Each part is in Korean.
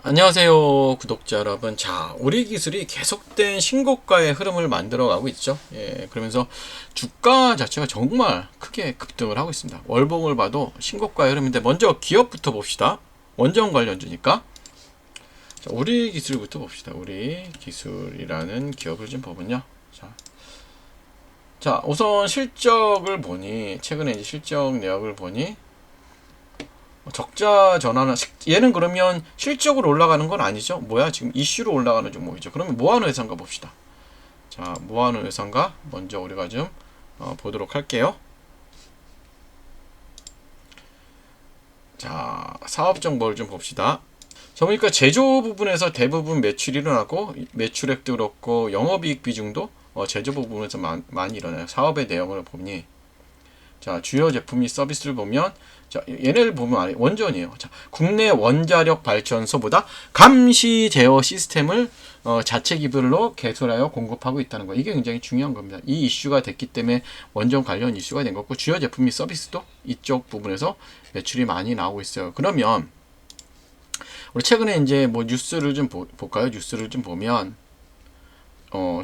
안녕하세요, 구독자 여러분. 자, 우리 기술이 계속된 신고가의 흐름을 만들어가고 있죠. 그러면서 주가 자체가 정말 크게 급등을 하고 있습니다. 월봉을 봐도 신고가의 흐름인데, 먼저 기업부터 봅시다. 원전 관련주니까. 자, 우리 기술부터 봅시다. 우리 기술이라는 기업을 좀 보면요. 자, 우선 실적을 보니, 최근에 이제 실적 내역을 보니, 적자 전환은 얘는 그러면 실적으로 올라가는 건 아니죠. 뭐야, 지금 이슈로 올라가는 종목이죠. 그러면 뭐하노회사인가 봅시다. 자, 뭐하노회사인가 먼저 우리가 좀 보도록 할게요. 자, 사업 정보를 좀 봅시다. 저 보니까 제조 부분에서 대부분 매출이 일어나고, 매출액도 그렇고 영업이익 비중도 제조 부분에서 많이 일어나요. 사업의 내용을 보니, 자, 주요 제품 및 서비스를 보면, 자, 얘네를 보면 원전이에요. 자, 국내 원자력 발전소보다 감시 제어 시스템을 자체 기술로 개설하여 공급하고 있다는 거. 이게 굉장히 중요한 겁니다. 이 이슈가 됐기 때문에 원전 관련 이슈가 된 거고, 주요 제품 및 서비스도 이쪽 부분에서 매출이 많이 나오고 있어요. 그러면 우리 최근에 이제 뭐 뉴스를 좀 볼까요? 뉴스를 좀 보면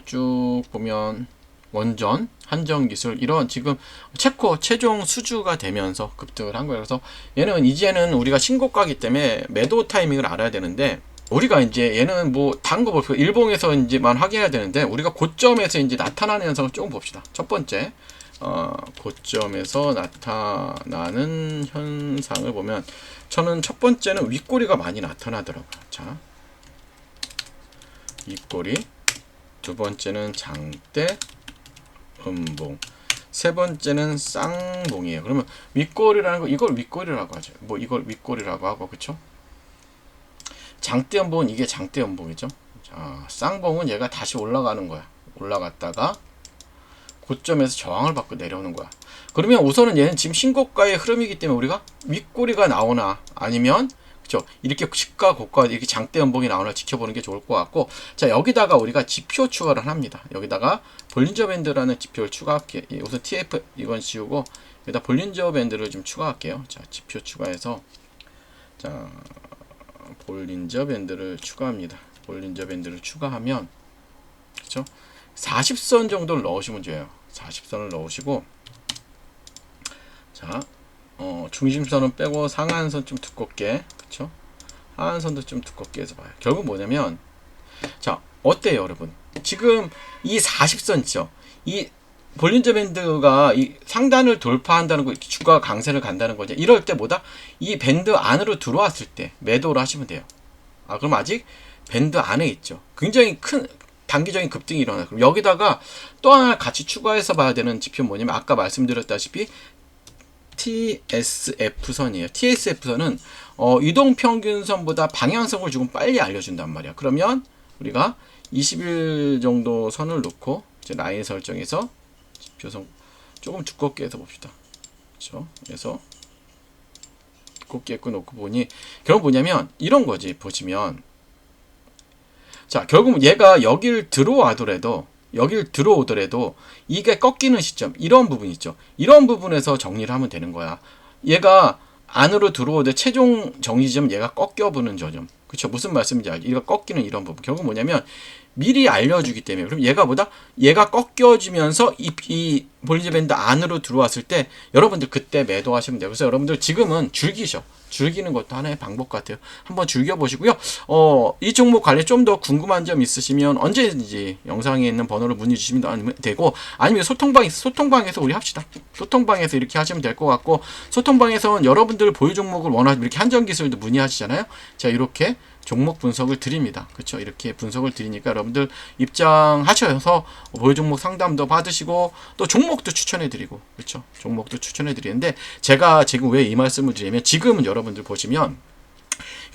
쭉 보면 원전, 한전기술 이런 지금 체코 최종 수주가 되면서 급등을 한 거예요. 그래서 얘는 이제는 우리가 신고가기 때문에 매도 타이밍을 알아야 되는데, 우리가 이제 얘는 뭐 다른 거 볼게요. 일봉에서 이제만 확인해야 되는데, 우리가 고점에서 이제 나타나는 현상을 조금 봅시다. 첫 번째, 고점에서 나타나는 현상을 보면, 저는 첫 번째는 윗꼬리가 많이 나타나더라고요. 자, 윗꼬리. 두 번째는 장대, 음봉. 세 번째는 쌍봉이에요. 그러면 윗꼬리라는 거, 이걸 윗꼬리라고 하죠. 뭐 이걸 윗꼬리라고 하고, 그쵸? 장대 음봉은 이게 장대 음봉이죠. 자, 쌍봉은 얘가 다시 올라가는 거야. 올라갔다가 고점에서 저항을 받고 내려오는 거야. 그러면 우선은 얘는 지금 신고가의 흐름이기 때문에 우리가 윗꼬리가 나오나, 아니면 그쵸, 이렇게 시가 고가 이렇게 장대 연봉이 나오나 지켜보는 게 좋을 것 같고, 자, 여기다가 우리가 지표 추가를 합니다. 여기다가 볼린저 밴드라는 지표를 추가할게요. 우선 TF 이건 지우고 여기다 볼린저 밴드를 좀 추가할게요. 자, 지표 추가해서, 자, 볼린저 밴드를 추가합니다. 볼린저 밴드를 추가하면, 그쵸, 40선 정도를 넣으시면 돼요. 40선을 넣으시고, 자, 중심선은 빼고 상한선 좀 두껍게, 그쵸? 하한선도 좀 두껍게 해서 봐요. 결국 뭐냐면, 자, 어때요, 여러분? 지금 이 40선 있죠? 이 볼린저 밴드가 이 상단을 돌파한다는 거, 주가 강세를 간다는 거죠. 이럴 때 뭐다? 이 밴드 안으로 들어왔을 때 매도를 하시면 돼요. 그럼 아직 밴드 안에 있죠. 굉장히 큰 단기적인 급등이 일어나요. 그럼 여기다가 또 하나 같이 추가해서 봐야 되는 지표는 뭐냐면, 아까 말씀드렸다시피 TSF선이에요. TSF선은 이동평균선보다 방향성을 조금 빨리 알려준단 말이야. 그러면 우리가 20일 정도 선을 놓고 이제 라인 설정해서 지표선 조금 두껍게 해서 봅시다. 그렇죠? 그래서 두껍게 놓고 보니, 결국 뭐냐면 이런 거지. 보시면, 자, 결국 얘가 여길 들어오더라도 이게 꺾이는 시점, 이런 부분 있죠. 이런 부분에서 정리를 하면 되는 거야. 얘가 안으로 들어오되 최종 정리 지점, 얘가 꺾여보는 저점. 그쵸? 무슨 말씀인지 알죠? 얘가 꺾이는 이런 부분. 결국 뭐냐면 미리 알려주기 때문에, 그럼 얘가 꺾여지면서 이 볼린저 밴드 안으로 들어왔을 때 여러분들 그때 매도하시면 돼요. 그래서 여러분들 지금은 즐기는 것도 하나의 방법 같아요. 한번 즐겨보시고요. 이 종목 관련 좀 더 궁금한 점 있으시면 언제든지 영상에 있는 번호로 문의 주시면 되고, 아니면 소통방에서 우리 합시다. 소통방에서 이렇게 하시면 될 것 같고, 소통방에서는 여러분들 보유 종목을 원하시면 이렇게 한전기술도 문의하시잖아요. 제가 이렇게 종목 분석을 드립니다. 그렇죠? 이렇게 분석을 드리니까 여러분들 입장하셔서 보유 종목 상담도 받으시고, 또 종목도 추천해 드리고, 그렇죠? 종목도 추천해 드리는데, 제가 지금 왜 이 말씀을 드리냐면, 지금은 여러분들 보시면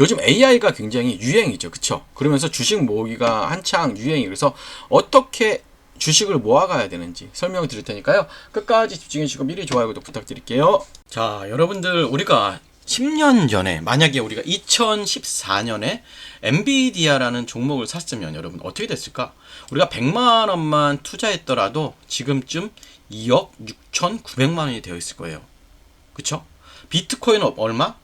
요즘 AI가 굉장히 유행이죠. 그렇죠? 그러면서 주식 모으기가 한창 유행이, 그래서 어떻게 주식을 모아가야 되는지 설명을 드릴 테니까요. 끝까지 집중해 주시고 미리 좋아요, 구독 부탁드릴게요. 자, 여러분들, 우리가 10년 전에, 만약에 우리가 2014년에 엔비디아라는 종목을 샀으면 여러분 어떻게 됐을까? 우리가 100만 원만 투자했더라도 지금쯤 2억 6,900만 원이 되어 있을 거예요. 그쵸? 비트코인은 얼마?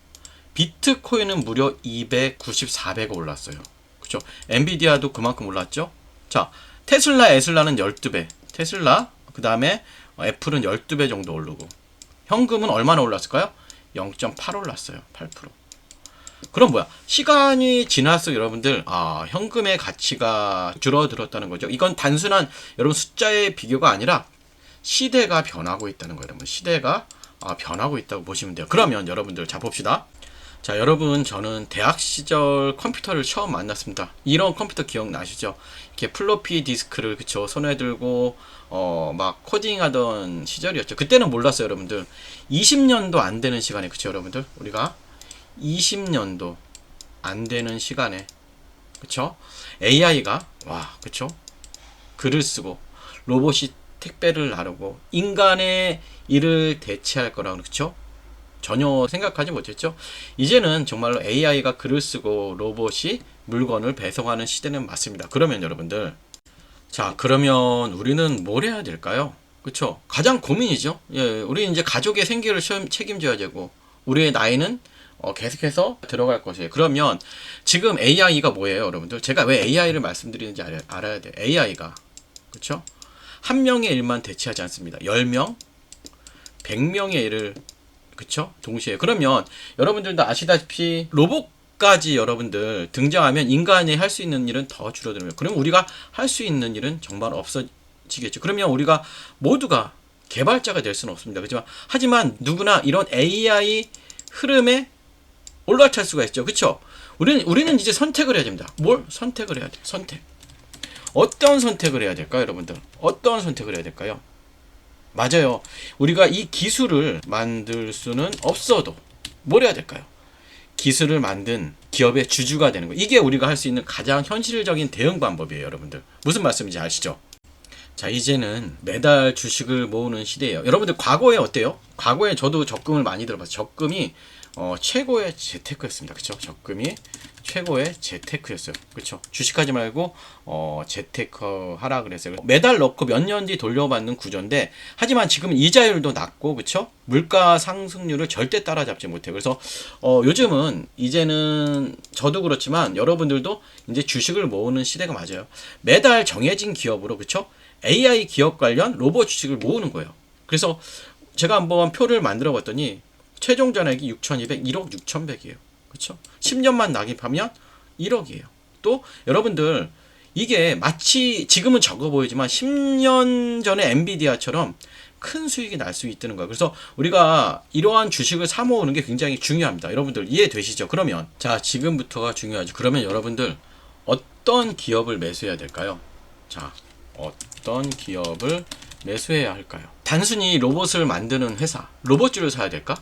비트코인은 무려 294배가 올랐어요. 그쵸? 엔비디아도 그만큼 올랐죠? 자, 테슬라, 에슬라는 12배. 테슬라, 그 다음에 애플은 12배 정도 오르고. 현금은 얼마나 올랐을까요? 0.8 올랐어요. 8%. 그럼 뭐야? 시간이 지날수록 여러분들, 현금의 가치가 줄어들었다는 거죠. 이건 단순한 여러분 숫자의 비교가 아니라 시대가 변하고 있다는 거예요. 여러분, 시대가 변하고 있다고 보시면 돼요. 그러면 여러분들, 자, 봅시다. 자, 여러분, 저는 대학 시절 컴퓨터를 처음 만났습니다. 이런 컴퓨터 기억나시죠? 이렇게 플로피 디스크를, 그쵸, 손에 들고 막 코딩하던 시절이었죠. 그때는 몰랐어요, 여러분들. 20년도 안 되는 시간에, 그쵸, 여러분들, 우리가 20년도 안 되는 시간에, 그쵸, AI가 그쵸, 글을 쓰고 로봇이 택배를 나르고 인간의 일을 대체할 거라고, 그쵸, 전혀 생각하지 못했죠. 이제는 정말로 AI가 글을 쓰고 로봇이 물건을 배송하는 시대는 맞습니다. 그러면 여러분들, 자, 그러면 우리는 뭘 해야 될까요? 그쵸? 가장 고민이죠. 예, 우리 이제 가족의 생계를 책임져야 되고, 우리의 나이는 계속해서 들어갈 것이에요. 그러면 지금 AI가 뭐예요, 여러분들? 제가 왜 AI를 말씀드리는지 알아야 돼요. AI가, 그쵸? 한 명의 일만 대체하지 않습니다. 10명, 100명의 일을, 그쵸? 동시에. 그러면 여러분들도 아시다시피 로봇까지 여러분들 등장하면 인간이 할 수 있는 일은 더 줄어들어요. 그럼 우리가 할 수 있는 일은 정말 없어지겠죠. 그러면 우리가 모두가 개발자가 될 수는 없습니다. 그렇지만 하지만 누구나 이런 AI 흐름에 올라탈 수가 있죠. 그쵸? 우리는 이제 선택을 해야 됩니다. 뭘 선택을 해야 돼요? 선택. 어떤 선택을 해야 될까요, 여러분들? 어떤 선택을 해야 될까요? 맞아요. 우리가 이 기술을 만들 수는 없어도 뭘 해야 될까요? 기술을 만든 기업의 주주가 되는 거예요. 이게 우리가 할 수 있는 가장 현실적인 대응 방법이에요, 여러분들. 무슨 말씀인지 아시죠? 자, 이제는 매달 주식을 모으는 시대예요. 여러분들, 과거에 어때요? 과거에 저도 적금을 많이 들어봤어요. 적금이 최고의 재테크였습니다. 그쵸? 적금이 최고의 재테크였어요. 그쵸? 주식하지 말고 재테크 하라 그랬어요. 매달 넣고 몇 년 뒤 돌려받는 구조인데, 하지만 지금은 이자율도 낮고, 그쵸? 물가 상승률을 절대 따라잡지 못해요. 그래서 요즘은 이제는 저도 그렇지만 여러분들도 이제 주식을 모으는 시대가 맞아요. 매달 정해진 기업으로, 그쵸? AI 기업 관련 로봇 주식을 모으는 거예요. 그래서 제가 한번 표를 만들어 봤더니 최종 잔액이 6,200, 1억 6,100이에요. 그쵸? 10년만 낙입하면 1억이에요. 또 여러분들, 이게 마치 지금은 적어 보이지만 10년 전에 엔비디아처럼 큰 수익이 날 수 있다는 거예요. 그래서 우리가 이러한 주식을 사 모으는 게 굉장히 중요합니다. 여러분들 이해되시죠? 그러면 자, 지금부터가 중요하죠. 그러면 여러분들, 어떤 기업을 매수해야 될까요? 자, 어떤 기업을 매수해야 할까요? 단순히 로봇을 만드는 회사, 로봇주를 사야 될까?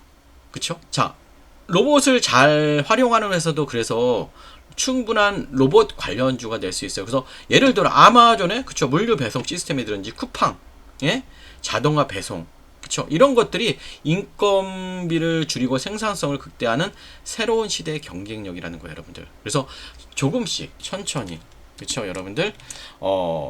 그쵸? 자, 로봇을 잘 활용하는 회사도 그래서 충분한 로봇 관련주가 될 수 있어요. 그래서 예를 들어 아마존에, 그쵸, 물류 배송 시스템이든지 쿠팡, 예? 자동화 배송, 그쵸, 이런 것들이 인건비를 줄이고 생산성을 극대화하는 새로운 시대의 경쟁력이라는 거예요, 여러분들. 그래서 조금씩 천천히, 그쵸, 여러분들,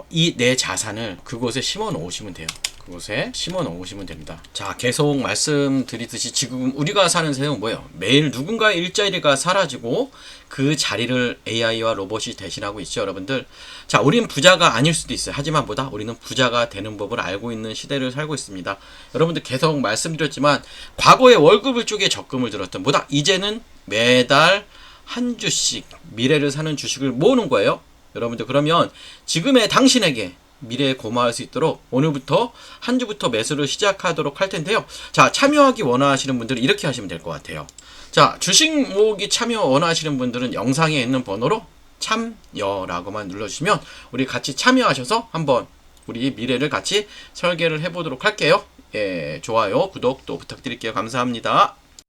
이 내 자산을 그곳에 심어 놓으시면 돼요. 그곳에 심어 놓으시면 됩니다. 자, 계속 말씀드리듯이 지금 우리가 사는 세상은 뭐예요? 매일 누군가의 일자리가 사라지고 그 자리를 AI와 로봇이 대신하고 있죠, 여러분들. 자, 우린 부자가 아닐 수도 있어요. 하지만 보다 우리는 부자가 되는 법을 알고 있는 시대를 살고 있습니다. 여러분들, 계속 말씀드렸지만 과거에 월급을 쪽에 적금을 들었던 보다 이제는 매달 한 주씩 미래를 사는 주식을 모으는 거예요. 여러분들, 그러면 지금의 당신에게 미래에 고마울 수 있도록 오늘부터 한 주부터 매수를 시작하도록 할 텐데요. 자, 참여하기 원하시는 분들은 이렇게 하시면 될 것 같아요. 자, 주식 모으기 참여 원하시는 분들은 영상에 있는 번호로 참여라고만 눌러주시면 우리 같이 참여하셔서 한번 우리 미래를 같이 설계를 해보도록 할게요. 예, 좋아요, 구독 또 부탁드릴게요. 감사합니다.